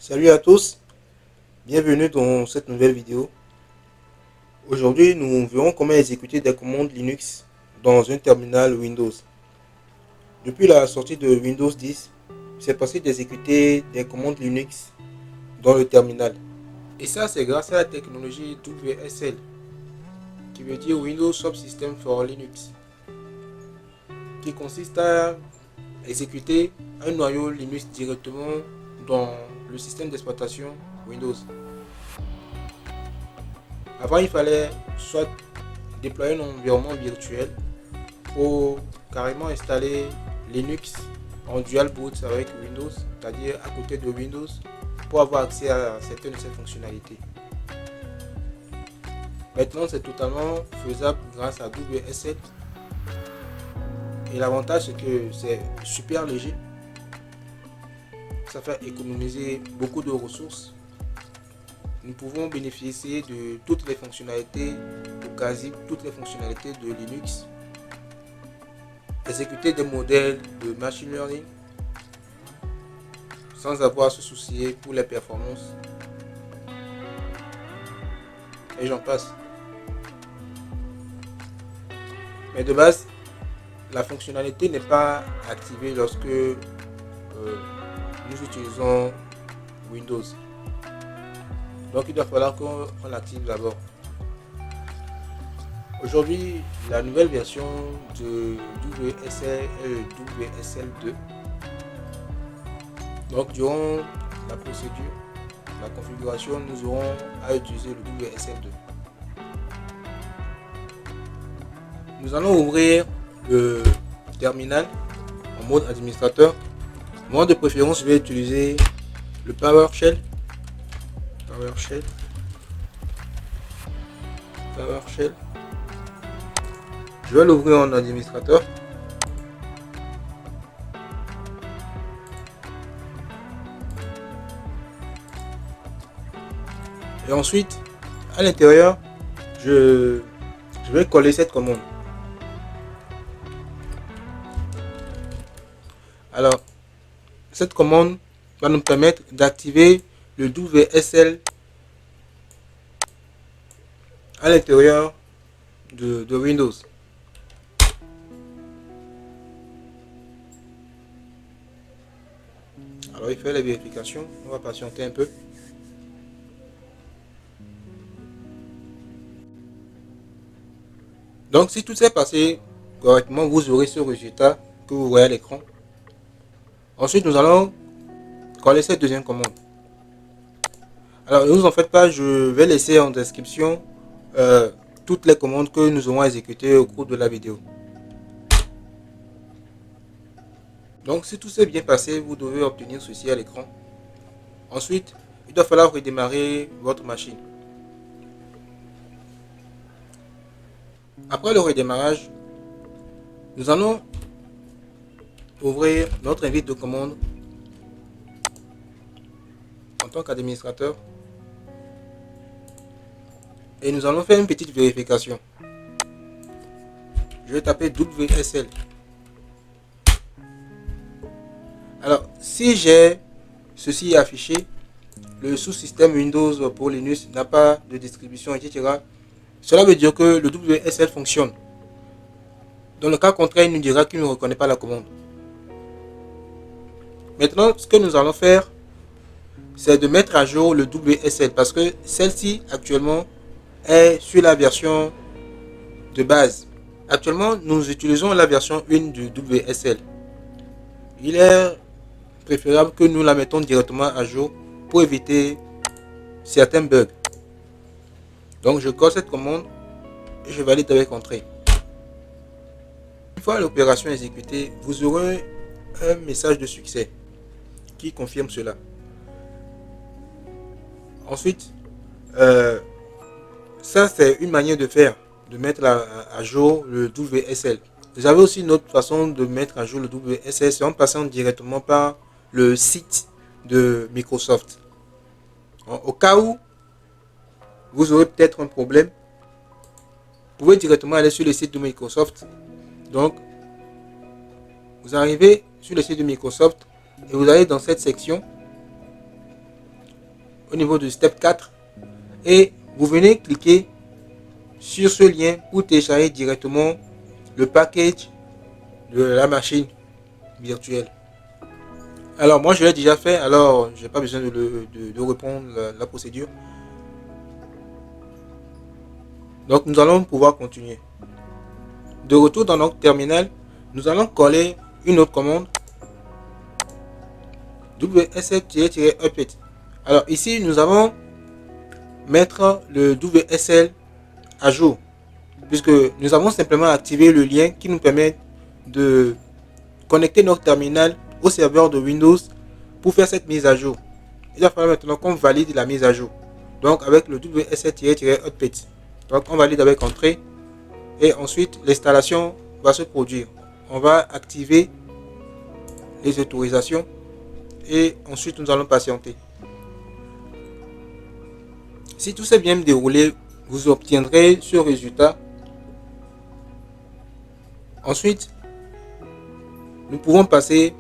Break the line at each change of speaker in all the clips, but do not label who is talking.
Salut à tous, bienvenue dans cette nouvelle vidéo. Aujourd'hui, nous verrons comment exécuter des commandes Linux dans un terminal Windows. Depuis la sortie de Windows 10, c'est possible d'exécuter des commandes Linux dans le terminal. Et ça, c'est grâce à la technologie WSL, qui veut dire Windows Subsystem for Linux, qui consiste à exécuter un noyau Linux directement dans le système d'exploitation Windows. Avant, il fallait soit déployer un environnement virtuel ou carrément installer Linux en dual boot avec Windows, c'est-à-dire à côté de Windows, pour avoir accès à certaines de ces fonctionnalités. Maintenant, c'est totalement faisable grâce à WSL. Et l'avantage, c'est que c'est super léger. Ça fait économiser beaucoup de ressources. Nous pouvons bénéficier de toutes les fonctionnalités, ou quasi toutes les fonctionnalités de Linux. Exécuter des modèles de machine learning sans avoir à se soucier pour les performances. Et j'en passe. Mais de base, la fonctionnalité n'est pas activée lorsque nous utilisons Windows. Donc il doit falloir qu'on l'active d'abord. Aujourd'hui, la nouvelle version de WSL est le WSL2. Donc durant la procédure, la configuration, nous aurons à utiliser le WSL2. Nous allons ouvrir le terminal en mode administrateur. Moi de préférence, je vais utiliser le PowerShell. Je vais l'ouvrir en administrateur. Et ensuite, à l'intérieur, je vais coller cette commande. Alors, cette commande va nous permettre d'activer le WSL à l'intérieur de Windows. Alors, il fait la vérification. On va patienter un peu. Donc, si tout s'est passé correctement, vous aurez ce résultat que vous voyez à l'écran. Ensuite, nous allons coller cette deuxième commande. Alors, ne vous en faites pas, je vais laisser en description toutes les commandes que nous aurons exécutées au cours de la vidéo. Donc, si tout s'est bien passé, vous devez obtenir ceci à l'écran. Ensuite, il doit falloir redémarrer votre machine. Après le redémarrage, nous allons ouvrir notre invite de commande en tant qu'administrateur et nous allons faire une petite vérification. Je vais taper WSL. Alors, si j'ai ceci affiché, le sous-système Windows pour Linux n'a pas de distribution, etc. Cela veut dire que le WSL fonctionne. Dans le cas contraire, il nous dira qu'il ne reconnaît pas la commande. Maintenant, ce que nous allons faire, c'est de mettre à jour le WSL parce que celle-ci actuellement est sur la version de base. Actuellement, nous utilisons la version 1 du WSL. Il est préférable que nous la mettons directement à jour pour éviter certains bugs. Donc je colle cette commande et je valide avec entrée. Une fois l'opération exécutée, vous aurez un message de succès qui confirme cela. Ensuite, ça c'est une manière de faire, de mettre à jour le WSL. Vous avez aussi une autre façon de mettre à jour le WSL, c'est en passant directement par le site de Microsoft. Au cas où vous aurez peut-être un problème, vous pouvez directement aller sur le site de Microsoft. Donc, vous arrivez sur le site de Microsoft et vous allez dans cette section au niveau du step 4 et vous venez cliquer sur ce lien pour télécharger directement le package de la machine virtuelle. Alors moi je l'ai déjà fait, alors j'ai pas besoin de reprendre la procédure. Donc nous allons pouvoir continuer. De retour dans notre terminal, nous allons coller une autre commande WSL-update. Alors ici nous allons mettre le WSL à jour, puisque nous avons simplement activé le lien qui nous permet de connecter notre terminal au serveur de Windows pour faire cette mise à jour. Il va falloir maintenant qu'on valide la mise à jour. Donc avec le WSL-update. Donc on valide avec entrée et ensuite l'installation va se produire. On va activer les autorisations et ensuite nous allons patienter. Si tout s'est bien déroulé, vous obtiendrez ce résultat. Ensuite, nous pouvons passer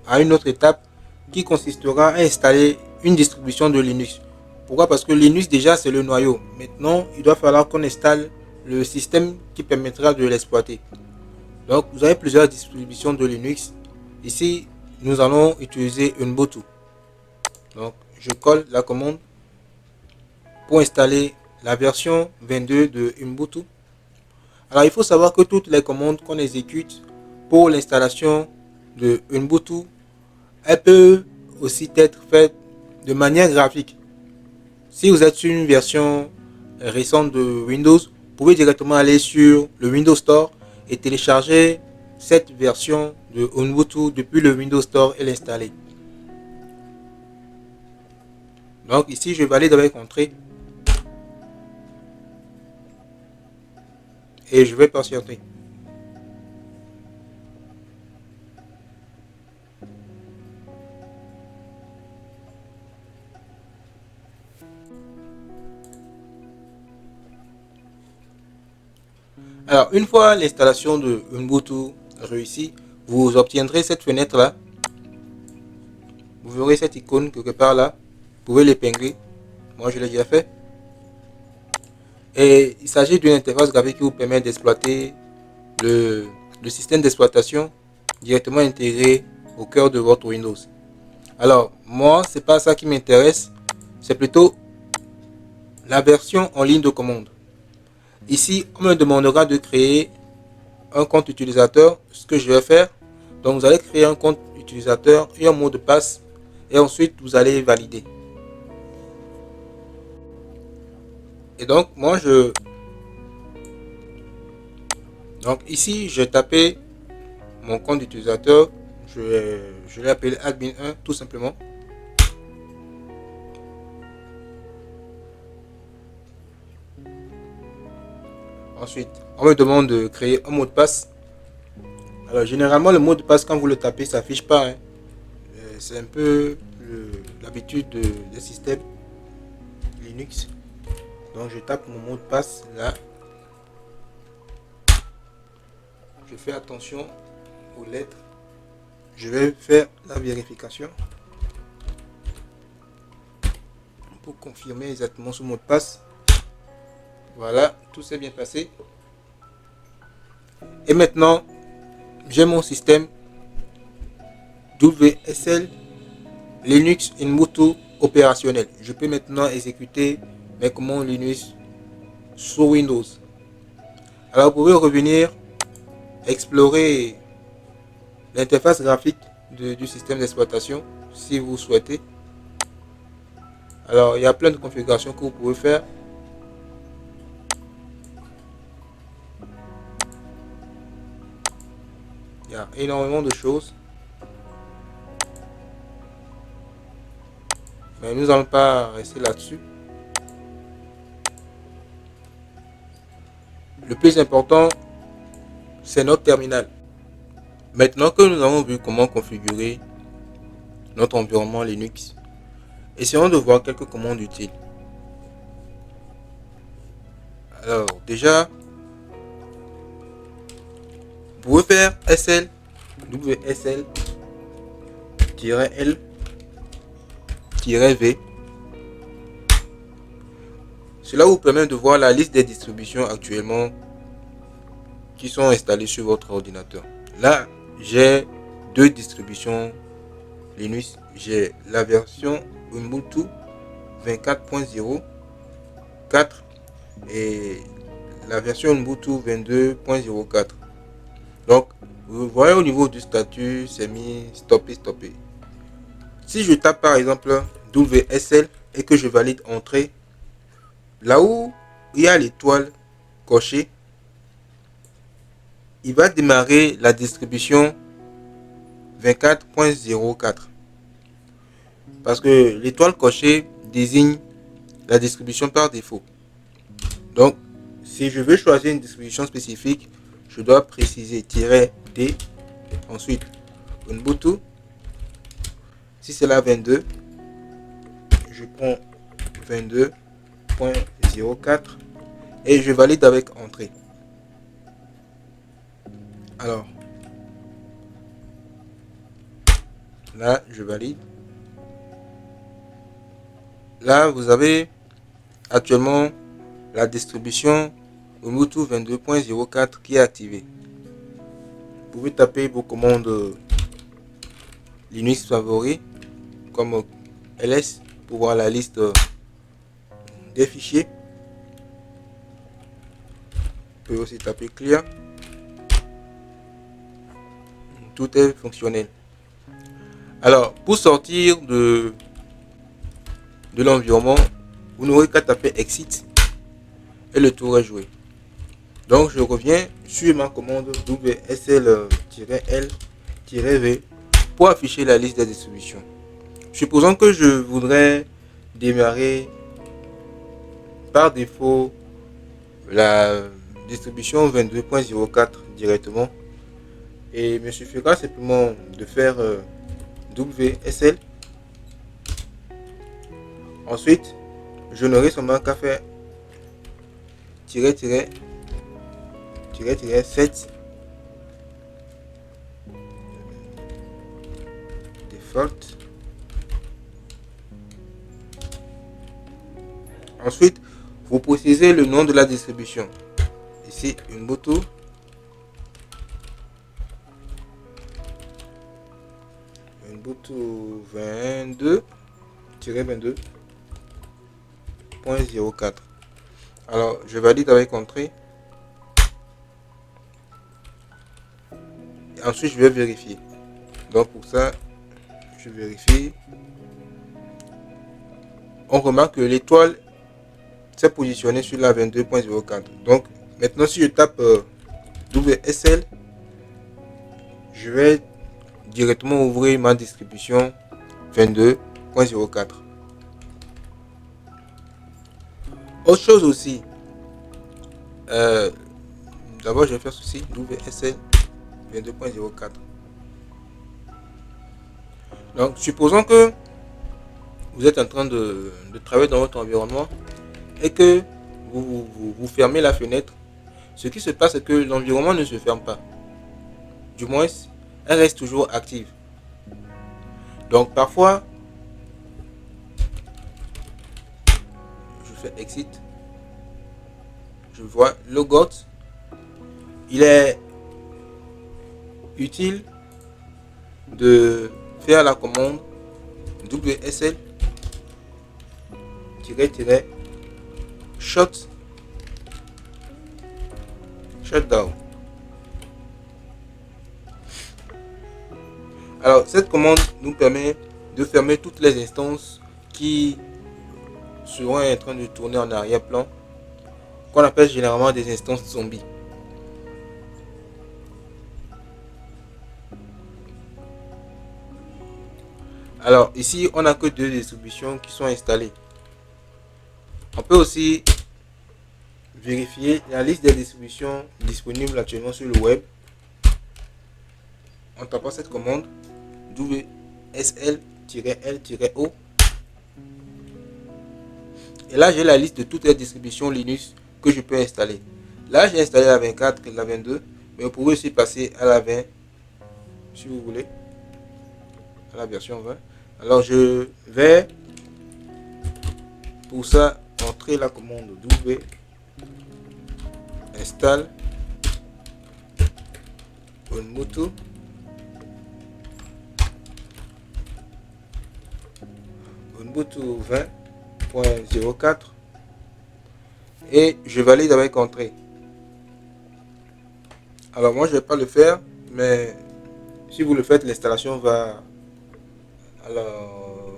à une autre étape qui consistera à installer une distribution de Linux. Pourquoi? Parce que Linux déjà c'est le noyau. Maintenant, il doit falloir qu'on installe le système qui permettra de l'exploiter. Donc, vous avez plusieurs distributions de Linux. Ici, nous allons utiliser Ubuntu. Donc, je colle la commande pour installer la version 22 de Ubuntu. Alors, il faut savoir que toutes les commandes qu'on exécute pour l'installation de Ubuntu, elles peuvent aussi être faites de manière graphique. Si vous êtes sur une version récente de Windows, vous pouvez directement aller sur le Windows Store et télécharger cette version de Ubuntu depuis le Windows Store et l'installer. Donc ici, je valide avec entrée. Et je vais patienter. Alors, une fois l'installation de Ubuntu réussie, vous obtiendrez cette fenêtre là. Vous verrez cette icône quelque part là. Vous pouvez l'épingler. Moi, je l'ai déjà fait. Et il s'agit d'une interface graphique qui vous permet d'exploiter le système d'exploitation directement intégré au cœur de votre Windows. Alors, moi, c'est pas ça qui m'intéresse. C'est plutôt la version en ligne de commande. Ici, on me demandera de créer un compte utilisateur, ce que je vais faire. Donc, vous allez créer un compte utilisateur et un mot de passe. Et ensuite, vous allez valider. Et donc, moi, Donc, ici, j'ai tapé mon compte utilisateur. Je l'ai appelé admin1, tout simplement. Ensuite, on me demande de créer un mot de passe. Alors, généralement, le mot de passe, quand vous le tapez, ça s'affiche pas. Hein. C'est un peu l'habitude des systèmes Linux. Donc, je tape mon mot de passe là. Je fais attention aux lettres. Je vais faire la vérification pour confirmer exactement ce mot de passe. Voilà, tout s'est bien passé. Et maintenant, j'ai mon système WSL Linux Ubuntu opérationnel. Je peux maintenant exécuter mes commandes Linux sur Windows. Alors, vous pouvez revenir explorer l'interface graphique du système d'exploitation si vous souhaitez. Alors, il y a plein de configurations que vous pouvez faire. Il y a énormément de choses. Mais nous n'allons pas rester là-dessus. Le plus important, c'est notre terminal. Maintenant que nous avons vu comment configurer notre environnement Linux, essayons de voir quelques commandes utiles. Alors, déjà, vous pouvez faire WSL-L -V. Cela vous permet de voir la liste des distributions actuellement qui sont installées sur votre ordinateur. Là, j'ai deux distributions Linux. J'ai la version Ubuntu 24.04 et la version Ubuntu 22.04. Donc, vous voyez au niveau du statut, c'est mis stopper. Si je tape par exemple WSL et que je valide entrée, là où il y a l'étoile cochée, il va démarrer la distribution 24.04. Parce que l'étoile cochée désigne la distribution par défaut. Donc, si je veux choisir une distribution spécifique, je dois préciser -D, ensuite Ubuntu. Si c'est la 22, je prends 22.04 et je valide avec entrée. Alors, là, je valide. Là, vous avez actuellement la distribution Ubuntu 22.04 qui est activée. Vous pouvez taper vos commandes Linux favoris comme ls pour voir la liste des fichiers. Vous pouvez aussi taper clear. Tout est fonctionnel. Alors, pour sortir de l'environnement, vous n'aurez qu'à taper exit et le tour est joué. Donc, je reviens sur ma commande WSL-L-V pour afficher la liste des distributions. Supposons que je voudrais démarrer par défaut la distribution 22.04 directement. Et il me suffira simplement de faire WSL. Ensuite, je n'aurai seulement qu'à faire -7 default. Ensuite, vous précisez le nom de la distribution. Ici, Ubuntu. Ubuntu 22.04. Alors, je valide avec entrée. Et ensuite, je vais vérifier. Donc, pour ça, je vérifie. On remarque que l'étoile s'est positionnée sur la 22.04. Donc, maintenant, si je tape WSL, je vais directement ouvrir ma distribution 22.04. Autre chose aussi, d'abord je vais faire ceci, WSL 22.04. Donc supposons que vous êtes en train de travailler dans votre environnement et que vous fermez la fenêtre. Ce qui se passe, c'est que l'environnement ne se ferme pas. Du moins, elle reste toujours active. Donc parfois, je fais exit, je vois logout. Il est utile de faire la commande WSL shutdown. Alors cette commande nous permet de fermer toutes les instances qui seront en train de tourner en arrière-plan, qu'on appelle généralement des instances zombies. Alors ici on n'a que deux distributions qui sont installées. On peut aussi vérifier la liste des distributions disponibles actuellement sur le web en tapant cette commande WSL-L-O. Et là j'ai la liste de toutes les distributions Linux que je peux installer. Là j'ai installé la 24 et la 22, mais vous pouvez aussi passer à la 20 si vous voulez, à la version 20. Alors je vais Pour ça, entrez la commande W install Ubuntu. Ubuntu 20.04 et je valide avec entrée. Alors moi je vais pas le faire, mais si vous le faites, l'installation va. Alors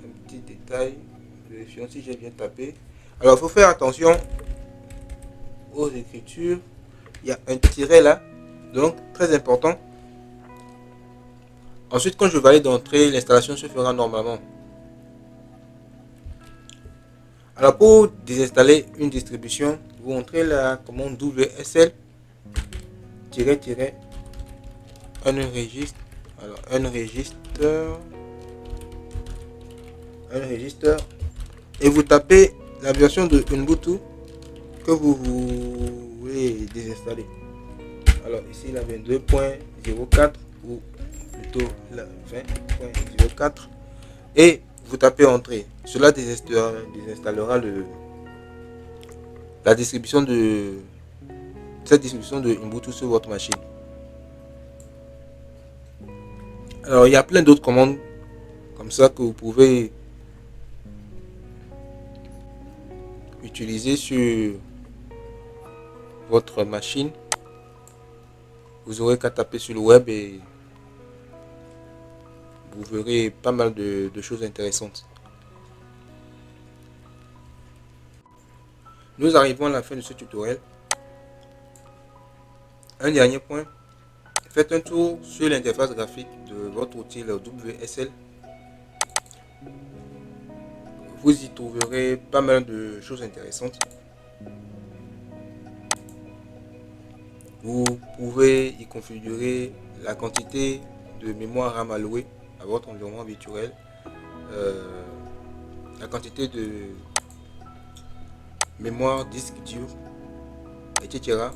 un petit détail, vérifions si j'ai bien tapé. Alors il faut faire attention aux écritures. Il y a un tiret là, donc très important. Ensuite, quand je valide d'entrée, l'installation se fera normalement. Alors pour désinstaller une distribution, vous entrez la commande WSL un registre. Alors un registre et vous tapez la version de Ubuntu que vous voulez désinstaller. Alors ici la 22.04 ou plutôt la 20.04 et vous tapez entrée. Cela désinstallera la distribution de cette distribution de Ubuntu sur votre machine. Alors il y a plein d'autres commandes comme ça que vous pouvez utiliser sur votre machine. Vous aurez qu'à taper sur le web et vous verrez pas mal de choses intéressantes. Nous arrivons à la fin de ce tutoriel. Un dernier point, faites un tour sur l'interface graphique de votre outil WSL. Vous y trouverez pas mal de choses intéressantes. Vous pouvez y configurer la quantité de mémoire RAM allouée à votre environnement virtuel, la quantité de mémoire disque dur, etc.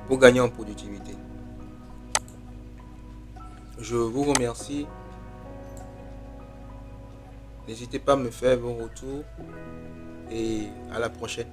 pour gagner en productivité. Je vous remercie. N'hésitez pas à me faire vos retours et à la prochaine.